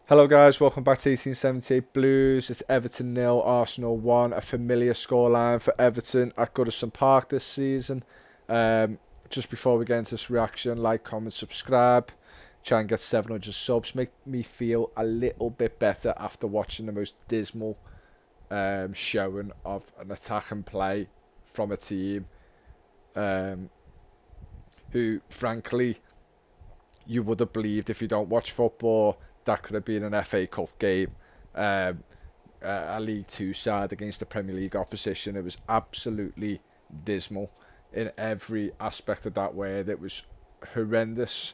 Hello guys, welcome back to 1878 Blues. It's Everton nil, Arsenal 1, a familiar scoreline for Everton at Goodison Park this season. Just before we get into this reaction, like, comment, subscribe. Try and get 700 subs. Make me feel a little bit better after watching the most dismal showing of an attack and play from a team um, who, frankly, you would have believed if you don't watch football that could have been an FA Cup game, a League Two side against the Premier League opposition. It was absolutely dismal in every aspect of that word. It was horrendous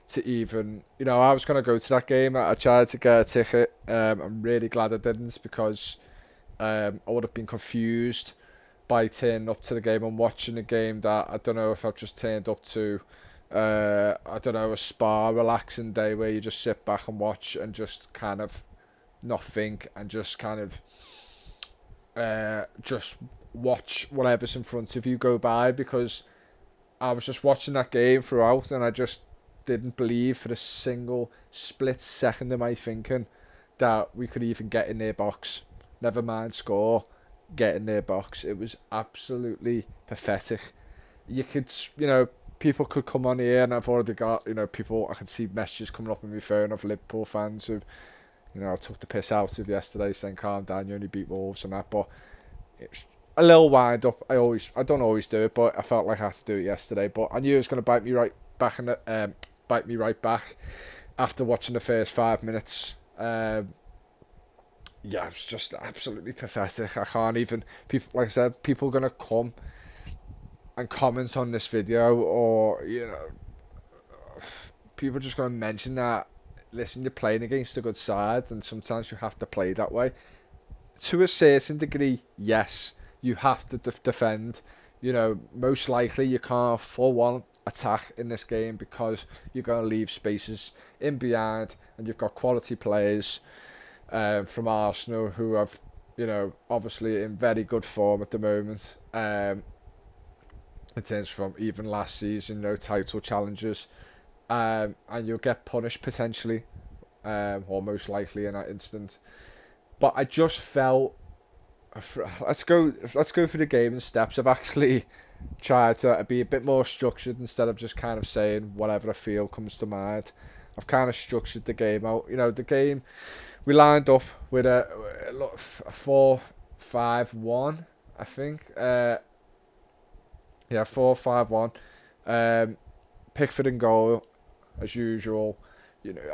to even, I was going to go to that game. I tried to get a ticket. I'm really glad I didn't because I would have been confused by turning up to the game and watching a game that I don't know if I've just turned up to I don't know, a spa relaxing day where you just sit back and watch and just kind of not think and just kind of just watch whatever's in front of you go by, because I was just watching that game throughout and I just didn't believe for a single split second of my thinking that we could even get in their box, never mind score, get in their box. It was absolutely pathetic. You could, people could come on here, and I've already got, people, I can see messages coming up on my phone of Liverpool fans who, I took the piss out of yesterday saying, calm down, you only beat Wolves and that, but it's a little wind up. I don't always do it, but I felt like I had to do it yesterday, but I knew it was going to bite me right back after watching the first 5 minutes. Yeah, it was just absolutely pathetic. I can't even, people, like I said, people are going to come and comment on this video, or people are just going to mention that, listen, you're playing against a good side and sometimes you have to play that way. To a certain degree, yes, you have to defend. Most likely you can't full on attack in this game because you're going to leave spaces in behind, and you've got quality players from Arsenal who have, obviously in very good form at the moment. In terms from even last season, title challenges, and you'll get punished potentially, or most likely in that instant. But I just felt, let's go through the game in steps. I've actually tried to be a bit more structured instead of just kind of saying whatever I feel comes to mind. I've kind of structured the game out. The game we lined up with a 4-5-1, I think. Yeah, 4-5-1. Pickford in goal, as usual.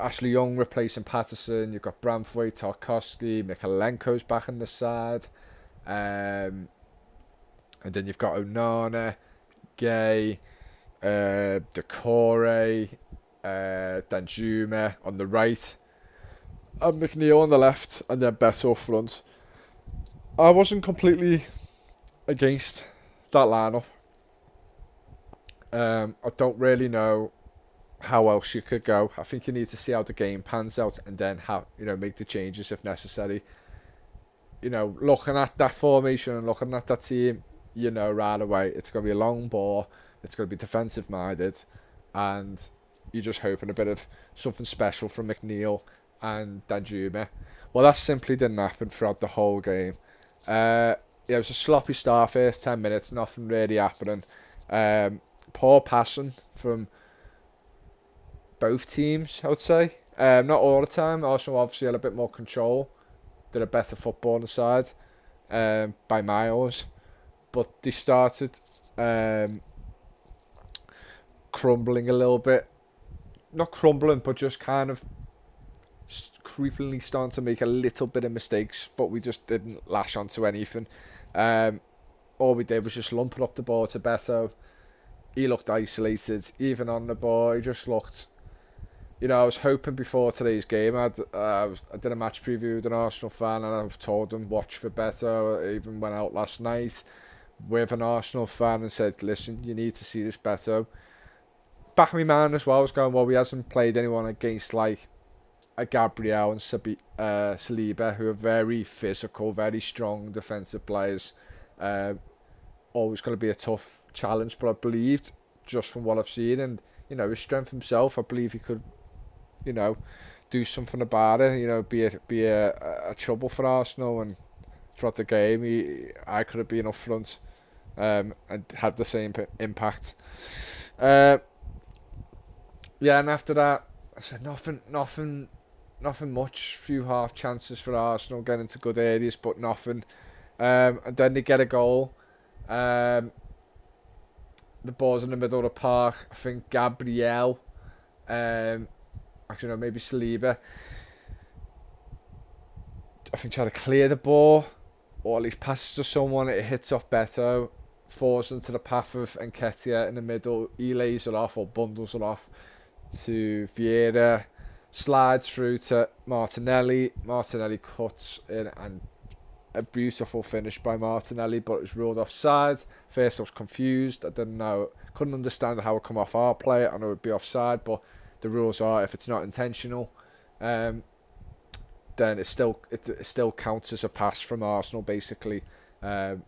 Ashley Young replacing Patterson. You've got Bramthwaite, Tarkowski, Mikalenko's back on the side. And then you've got Onana, Gay, Decore, Danjuma on the right. And McNeil on the left, and then Beto up front. I wasn't completely against that lineup. I don't really know how else you could go. I think you need to see how the game pans out and then make the changes if necessary. Looking at that formation and looking at that team, right away it's going to be a long ball, it's going to be defensive minded, and you're just hoping a bit of something special from McNeil and Danjuma. Well, that simply didn't happen throughout the whole game. Yeah, it was a sloppy start, first 10 minutes, nothing really happening. Poor passing from both teams, I would say. Not all the time. Arsenal obviously had a bit more control, did a better football on the side, by miles, but they started crumbling a little bit. Not crumbling, but just kind of creepily starting to make a little bit of mistakes, but we just didn't lash onto anything. All we did was just lumping up the ball to Beto. He looked isolated, even on the ball. He just looked, I was hoping before today's game. I did a match preview with an Arsenal fan, and I told him watch for Beto. I even went out last night with an Arsenal fan and said, listen, you need to see this Beto. Back of my mind as well, I was going, well, we hasn't played anyone against like a Gabriel and Saliba, who are very physical, very strong defensive players. Always going to be a tough challenge, but I believed, just from what I've seen and his strength himself, I believe he could do something about it. You know, be a trouble for Arsenal, and throughout the game, I could have been up front, and had the same impact. Yeah, and after that, I said nothing much. Few half chances for Arsenal, getting into good areas, but nothing. And then they get a goal. The ball's in the middle of the park. I think Gabriel, actually no, maybe Saliba, I think tried to clear the ball, or at least passes to someone. It hits off Beto, falls into the path of Nketiah in the middle. He lays it off or bundles it off to Vieira, slides through to Martinelli. Martinelli cuts in, and a beautiful finish by Martinelli, but it was ruled offside. First I was confused. I didn't know, couldn't understand how it come off our play. I know it would be offside, but the rules are if it's not intentional, then it still counts as a pass from Arsenal basically. And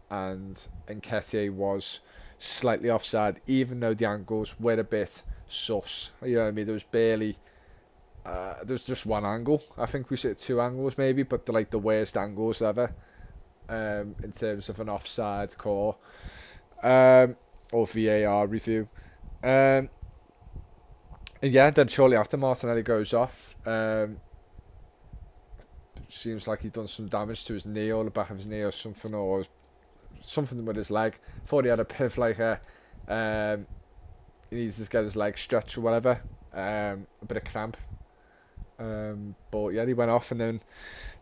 Nketiah was slightly offside, even though the angles were a bit sus. You know what I mean? There was barely. There was just one angle. I think we said 2 angles maybe, but they're like the worst angles ever. In terms of an offside call, or VAR review. And yeah, then shortly after, Martinelli goes off. Seems like he'd done some damage to his knee or the back of his knee or something with his leg. Thought he had a bit of like he needs to get his leg stretched or whatever. A bit of cramp. But yeah, he went off, and then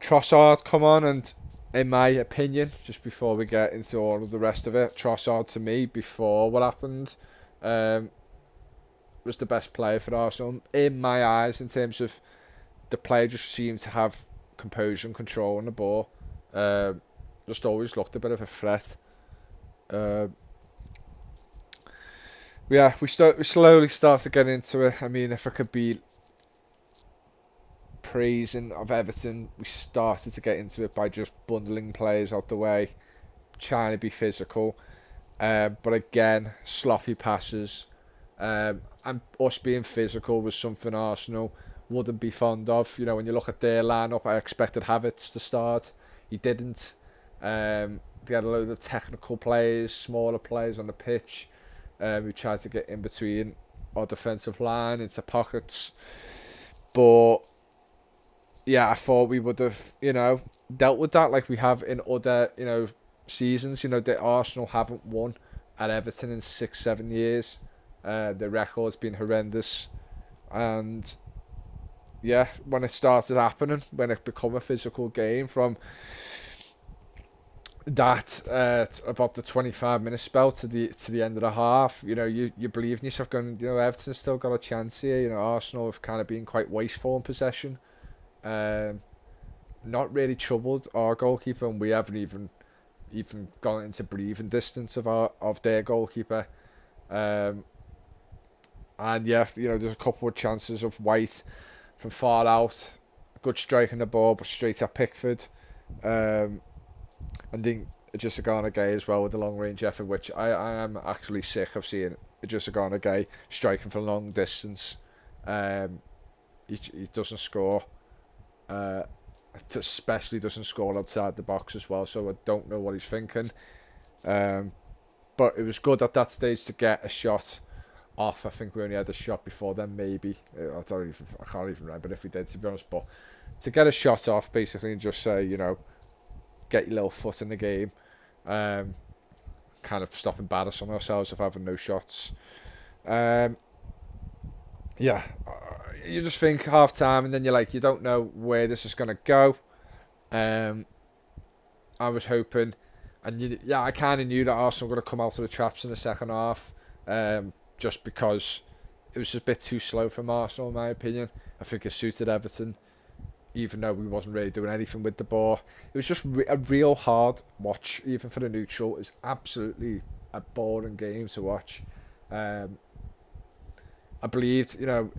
Trossard come on, and in my opinion, just before we get into all of the rest of it, Trossard to me, before what happened, was the best player for Arsenal in my eyes, in terms of the player just seemed to have composure and control on the ball. Just always looked a bit of a threat. Yeah, we slowly start to get into it. I mean, if I could be praising of Everton, we started to get into it by just bundling players out the way, trying to be physical, but again, sloppy passes, and us being physical was something Arsenal wouldn't be fond of. You know, when you look at their lineup, I expected Havertz to start. He didn't. They had a load of technical players, smaller players on the pitch, who tried to get in between our defensive line into pockets, but yeah, I thought we would have, you know, dealt with that like we have in other, you know, seasons. You know, the Arsenal haven't won at Everton in 6-7 years. The record's been horrendous, and yeah, when it started happening, when it became a physical game from that about the 25-minute spell to the end of the half, you know, you believe in yourself, going, you know, Everton's still got a chance here. You know, Arsenal have kind of been quite wasteful in possession. Not really troubled our goalkeeper, and we haven't even gone into breathing distance of their goalkeeper. And yeah, you know, there's a couple of chances of White from far out, good strike on the ball, but straight at Pickford. And then Idrissa Gay as well with the long range effort, which I am actually sick of seeing Idrissa Gay striking for long distance. He doesn't score. Especially doesn't score outside the box as well, so I don't know what he's thinking. But it was good at that stage to get a shot off. I think we only had a shot before then, maybe. I can't even remember if we did, to be honest. But to get a shot off, basically, and just say, you know, get your little foot in the game, kind of stop embarrassing ourselves of having no shots. Yeah. You just think half time, and then you're like, you don't know where this is going to go. I was hoping, and I kind of knew that Arsenal were going to come out of the traps in the second half, just because it was just a bit too slow from Arsenal, in my opinion. I think it suited Everton, even though we wasn't really doing anything with the ball. It was just a real hard watch, even for the neutral. It was absolutely a boring game to watch. I believed, you know,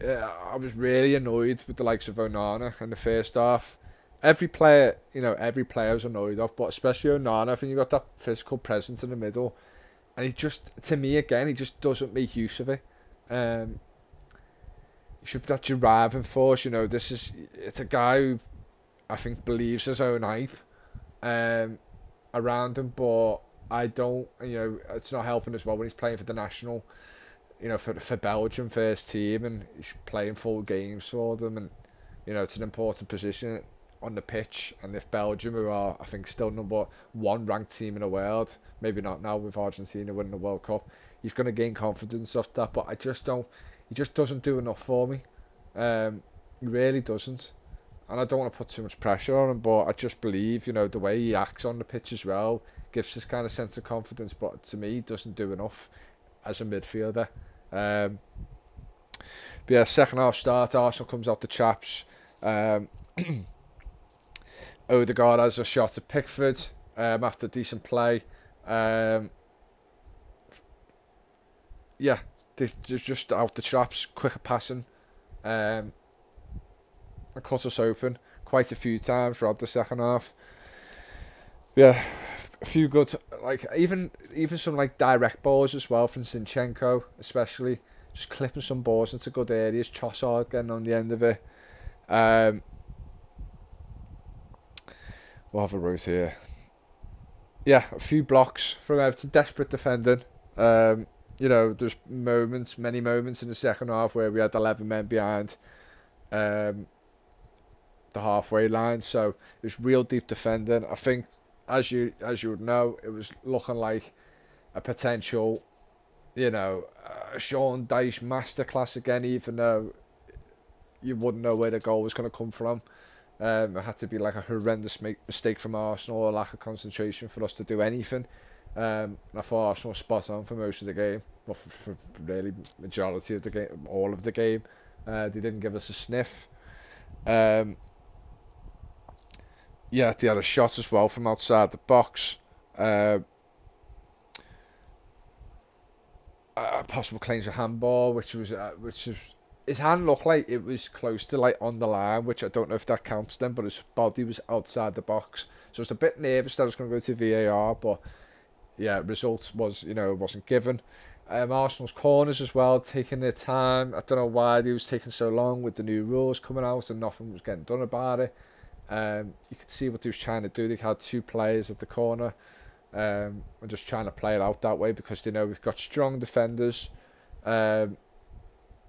I was really annoyed with the likes of Onana in the first half. Every player I was annoyed of, but especially Onana. I think you got that physical presence in the middle, and he just, to me again, he just doesn't make use of it. should be that driving force. You know, it's a guy who I think believes his own hype around him, but I don't. You know, it's not helping as well when he's playing for the national. You know, for Belgium first team, and he's playing full games for them, and you know it's an important position on the pitch. And if Belgium, who are I think still number one ranked team in the world, maybe not now with Argentina winning the World Cup, he's going to gain confidence off that. But I just don't. He just doesn't do enough for me. He really doesn't, and I don't want to put too much pressure on him. But I just believe, you know, the way he acts on the pitch as well gives this kind of sense of confidence. But to me, he doesn't do enough as a midfielder. But yeah, second half start, Arsenal comes out the chaps. Odegaard has a shot at Pickford after decent play. Yeah, they're just out the traps, quicker passing, and cut us open quite a few times throughout the second half. Yeah, a few good, like even some like direct balls as well from Zinchenko, especially just clipping some balls into good areas. Trossard getting on the end of it. What have I wrote here? Yeah, a few blocks from Everton. Desperate defending. You know, there's many moments in the second half where we had 11 men behind the halfway line. So it was real deep defending. I think, as you would know, it was looking like a potential, you know, Sean Dyche masterclass again, even though you wouldn't know where the goal was going to come from. It had to be like a horrendous mistake from Arsenal or lack of concentration for us to do anything. I thought Arsenal was spot on for most of the game, well, for really majority of the game, all of the game. They didn't give us a sniff. Yeah, they had a shot as well from outside the box. A possible claims of handball, which was his hand looked like it was close to like on the line, which I don't know if that counts then, but his body was outside the box, so I was a bit nervous that I was going to go to VAR, but yeah, result was, you know, it wasn't given. Arsenal's corners as well, taking their time. I don't know why they was taking so long with the new rules coming out and nothing was getting done about it. You could see what they was trying to do. They had two players at the corner, and just trying to play it out that way because they know we've got strong defenders.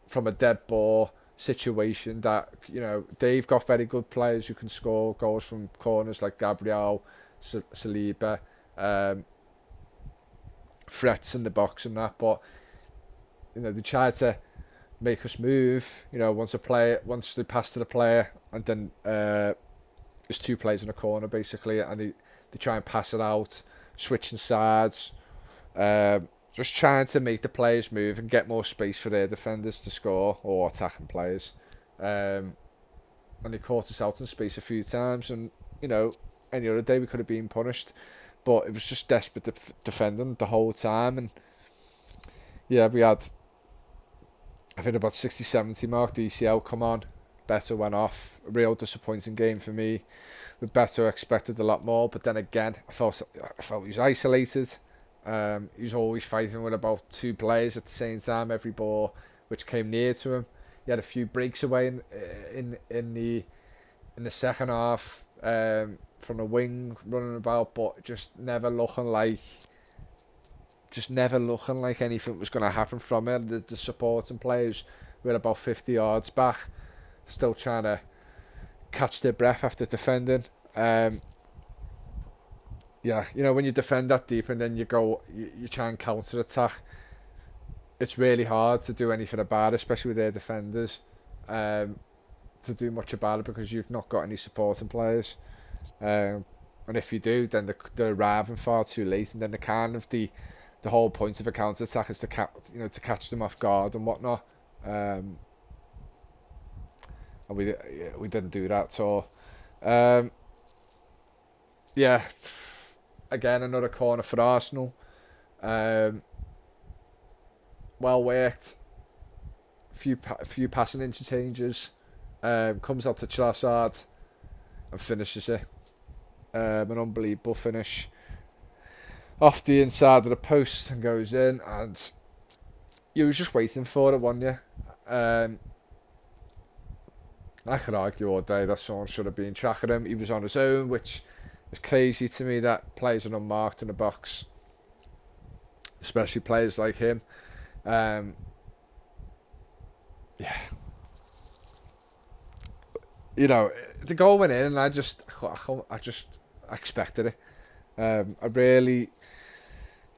From a dead ball situation, that, you know, they've got very good players who can score goals from corners like Gabriel, Saliba, threats in the box and that. But you know, they tried to make us move. You know, once they pass to the player, and then there's two players in the corner basically, and they try and pass it out, switching sides. Just trying to make the players move and get more space for their defenders to score, or attacking players. And they caught us out in space a few times, and you know, any other day we could have been punished, but it was just desperate defending the whole time. And yeah, we had, I think about 60-70 mark, the ECL come on, Beto went off. A real disappointing game for me. With Beto, expected a lot more, but then again, I felt he was isolated. He was always fighting with about two players at the same time, every ball which came near to him. He had a few breaks away in the second half from the wing, running about, but just never looking like anything was going to happen from it. The supporting players were about 50 yards back, still trying to catch their breath after defending. Yeah, you know, when you defend that deep and then you try and counter attack, it's really hard to do anything about it, especially with their defenders, to do much about it because you've not got any supporting players. And if you do, then they're arriving far too late, and then the whole point of a counter attack is to catch them off guard and whatnot. And we didn't do that at all. Yeah. Again, another corner for Arsenal. Well worked. A few passing interchanges. Comes out to Trossard and finishes it. An unbelievable finish. Off the inside of the post and goes in. And you was just waiting for it, wasn't you? I could argue all day that someone should have been tracking him. He was on his own, which is crazy to me that players are unmarked in the box, especially players like him. Um, yeah, you know, the goal went in, and I just expected it. I really,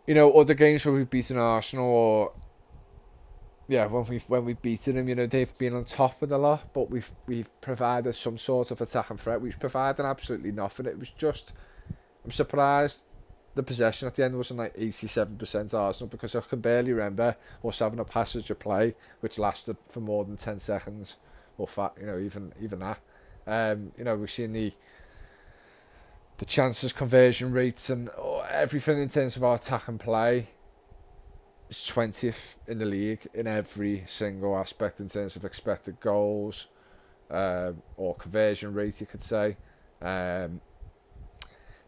other games where we've beaten Arsenal, or yeah, when we've beaten them, they've been on top of the lot, but we've provided some sort of attacking threat. We've provided absolutely nothing. It was just, I'm surprised the possession at the end wasn't like 87% Arsenal, because I can barely remember us having a passage of play which lasted for more than 10 seconds, or even that. We've seen the chances, conversion rates, and everything in terms of our attack and play is 20th in the league in every single aspect, in terms of expected goals, or conversion rate, you could say.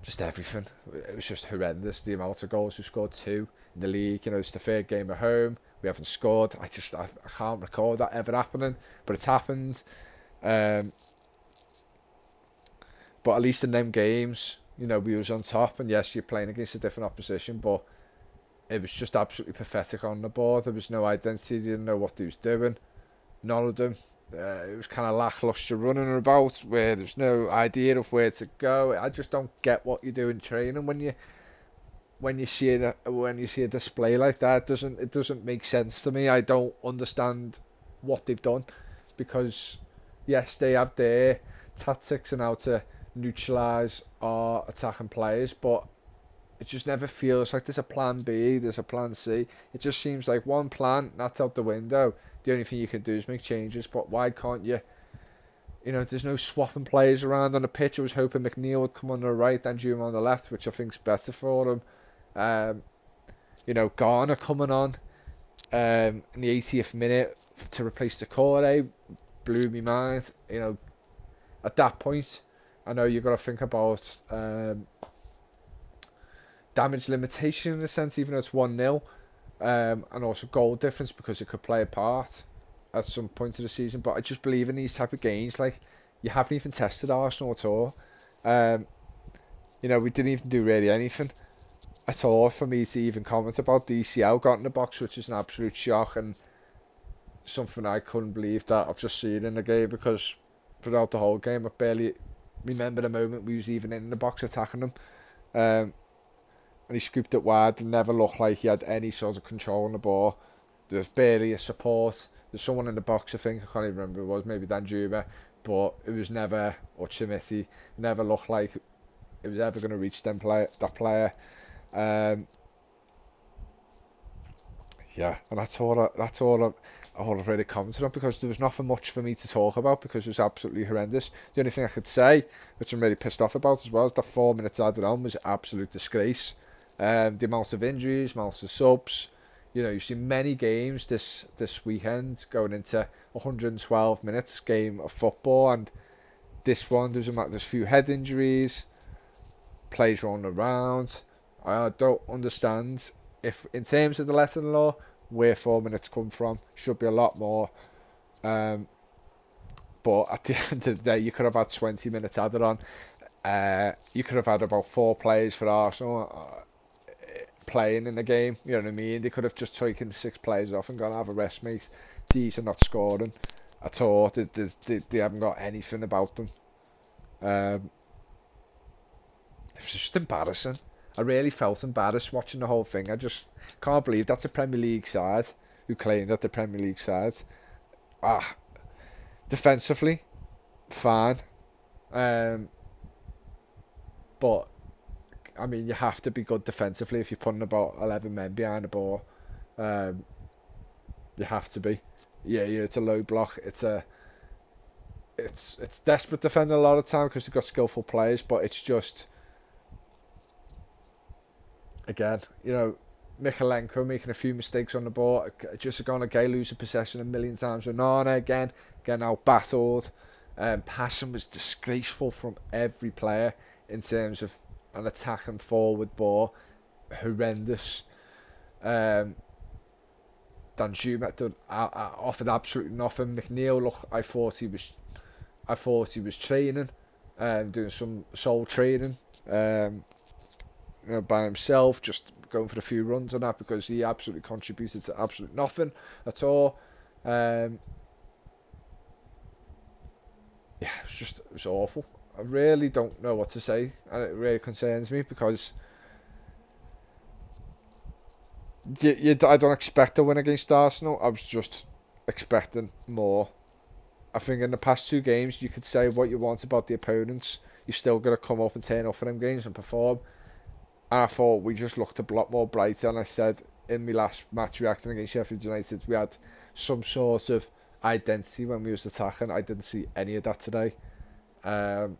Just everything. It was just horrendous, the amount of goals. We scored 2 in the league. It's the third game at home. We haven't scored. I can't recall that ever happening, but it's happened. But at least in them games, we was on top. And yes, you're playing against a different opposition, but it was just absolutely pathetic on the board. There was no identity. You didn't know what they was doing. None of them. It was kind of lacklustre running about, where there's no idea of where to go. I just don't get what you do in training when you see a display like that. It doesn't make sense to me. I don't understand what they've done, because yes, they have their tactics and how to neutralise our attacking players, but it just never feels like there's a plan B, there's a plan C. It just seems like one plan, that's out the window. The only thing you can do is make changes, but why can't you? There's no swapping players around on the pitch. I was hoping McNeil would come on the right and Juma on the left, which I think's better for him. Garner coming on in the 80th minute to replace Decore blew me mind. At that point, I know you've got to think about damage limitation in a sense, even though it's 1-0, and also goal difference, because it could play a part at some point of the season. But I just believe in these type of games, like, you haven't even tested Arsenal at all. We didn't even do really anything at all for me to even comment about. DCL got in the box, which is an absolute shock, and something I couldn't believe that I've just seen in the game, because throughout the whole game I barely remember the moment we was even in the box attacking them. And he scooped it wide and never looked like he had any sort of control on the ball. There was barely a support. There's someone in the box, I think, I can't even remember who it was, maybe Danjuma, but it was never, or Chimiti, never looked like it was ever going to reach that player. And that's all I've really commented on, because there was nothing much for me to talk about, because it was absolutely horrendous. The only thing I could say, which I'm really pissed off about as well, is that 4 minutes added on was an absolute disgrace. The amount of injuries, amount of subs. You've seen many games this weekend going into 112 minutes game of football, and this one there's a few head injuries, players rolling around. I don't understand, if in terms of the letter of the law, where 4 minutes come from. Should be a lot more. But at the end of the day, you could have had 20 minutes added on. You could have had about 4 players for Arsenal playing in the game. You know what I mean? They could have just taken 6 players off and gone, have a rest, mate. These are not scoring at all. They haven't got anything about them. It's just embarrassing. I really felt embarrassed watching the whole thing. I just can't believe that's a Premier League side who claim that the Premier League side. Defensively, fine. But I mean, you have to be good defensively if you're putting about 11 men behind the ball. You have to be. Yeah, it's a low block. It's desperate defending a lot of time because they've got skillful players, but it's just, again, Mikalenko making a few mistakes on the ball. Just going to losing possession a million times. Onana again out battled. Passing was disgraceful from every player in terms of an attack and forward ball. Horrendous. Danjuma offered absolutely nothing. McNeil, look, I thought he was I thought he was training, doing some soul training, by himself, just going for a few runs and that, because he absolutely contributed to absolutely nothing at all. Yeah, it was awful. I really don't know what to say, and it really concerns me because I don't expect a win against Arsenal. I was just expecting more. I think in the past 2 games, you could say what you want about the opponents. You're still going to come up and turn up for them games and perform. And I thought we just looked a lot more brighter. And I said in my last match reacting against Sheffield United, we had some sort of identity when we was attacking. I didn't see any of that today. It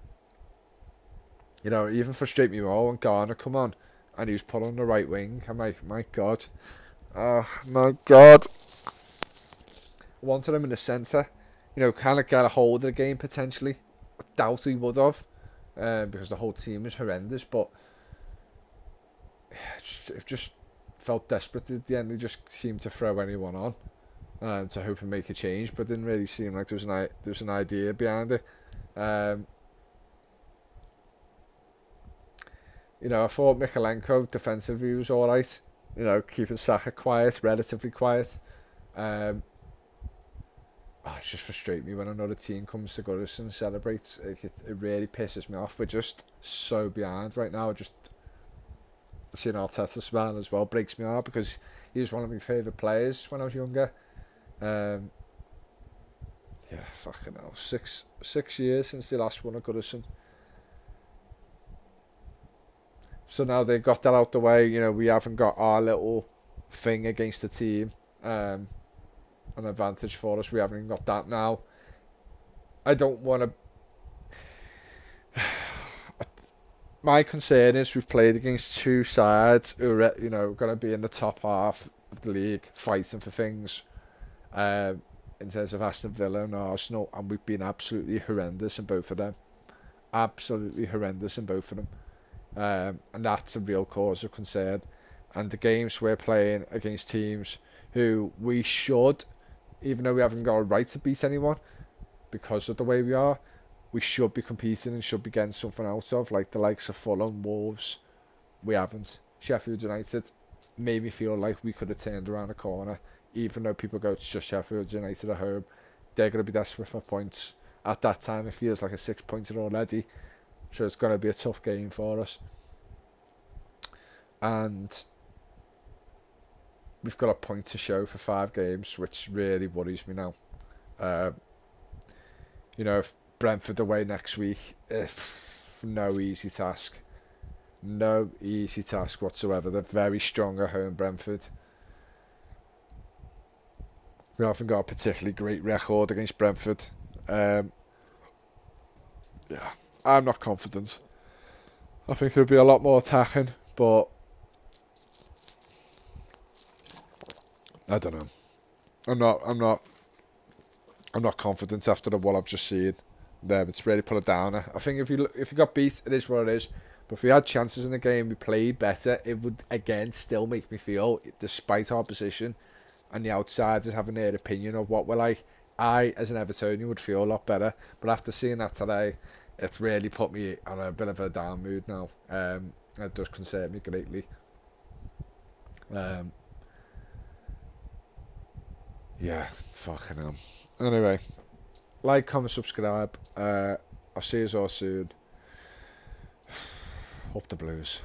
even frustrated me more when Garner come on and he was put on the right wing. I'm like, my God. Oh, my God. I wanted him in the centre. Kind of get a hold of the game potentially. I doubt he would have, because the whole team is horrendous. But it just felt desperate at the end. They just seemed to throw anyone on to hope and make a change, but it didn't really seem like there was an idea behind it. I thought Mikalenko defensively was all right. Keeping Saka quiet, relatively quiet. It just frustrates me when another team comes to Goodison and celebrates. It really pisses me off. We're just so behind right now. Just seeing Arteta smile as well breaks me heart, because he was one of my favourite players when I was younger. Fucking hell. Six years since they last won at Goodison. So now they've got that out the way. We haven't got our little thing against the team. An advantage for us. We haven't even got that now. I don't want to. My concern is we've played against 2 sides who are, going to be in the top half of the league, fighting for things. In terms of Aston Villa and Arsenal, and we've been absolutely horrendous in both of them. Absolutely horrendous in both of them. And that's a real cause of concern. And the games we're playing against teams who we should, even though we haven't got a right to beat anyone because of the way we are, we should be competing and should be getting something out of, like the likes of Fulham, Wolves. We haven't. Sheffield United made me feel like we could have turned around a corner, even though people go, it's just Sheffield United at home. They're going to be desperate for points. At that time, it feels like a 6-pointer already, so it's going to be a tough game for us. And we've got a point to show for 5 games, which really worries me now. If Brentford away next week, no easy task. No easy task whatsoever. They're very strong at home, Brentford. We haven't got a particularly great record against Brentford. I'm not confident. I think it'll be a lot more attacking, but I don't know. I'm not confident after what I've just seen. It's really put a downer. I think if you got beat, it is what it is. But if we had chances in the game, we played better, it would again still make me feel, despite our position and the outsiders having their opinion of what we're like, I as an Evertonian would feel a lot better. But after seeing that today, it's really put me on a bit of a down mood now. It does concern me greatly. Fucking hell. Anyway, like, comment, subscribe. I'll see you all soon. Up the Blues.